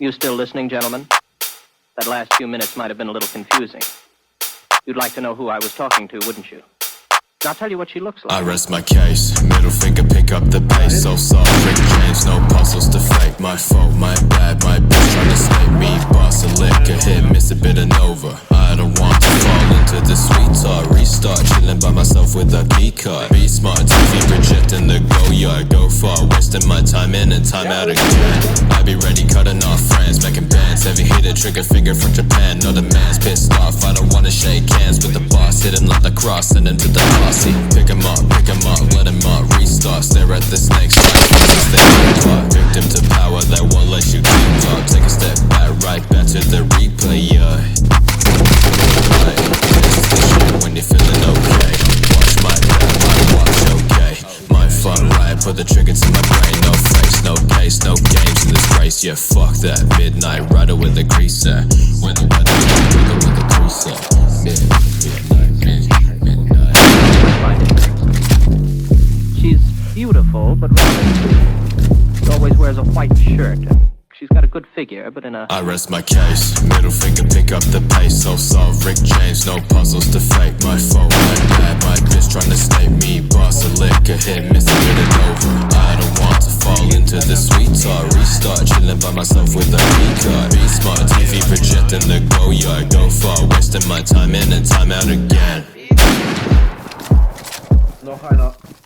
You still listening, gentlemen? That last few minutes might have been a little confusing. You'd like to know who I was talking to, wouldn't you? I'll tell you what she looks like. I rest my case, middle finger pick up the pace. So soft, Rick James, no puzzles to fake. My fault, my bad, my bitch trying to snake me. Boss a lick, a hit, miss a bit of Nova. I don't want to fall into the sweet talk. Restart, chilling by myself with a key card. Be smart, TV projecting the go yard. Go far, wasting my time in and time out again. I be ready, cutting off friends, making bands. Heavy hitter, trigger finger from Japan. No demands, pissed off, I don't wanna shake hands with the boss. Hit him like the cross, send him to the boss. Pick him up, let him up, restart. Stare at the snakes, victim to power that won't let you keep up. Take a step back, right back to the replay, yeah. When you're feeling okay, watch my back, my watch, okay. My fun right, put the trigger to my brain. No face, no case, no games in this race. Yeah, fuck that. Midnight rider with a greaser. With a greaser. She's beautiful, but rather she always wears a white shirt. She's got a good figure, but in a... I rest my case, middle finger pick up the pace. So soft, Rick James, no puzzles to fake. My fault, my bad, my bitch trying to snake me. Boss a lick, a hit, miss a bit of over. I don't want to fall into the sweet talk. Restart, chilling by myself with a card. Be smart, TV projecting the go yard. Go far, wasting my time in and time out again. Noch einer.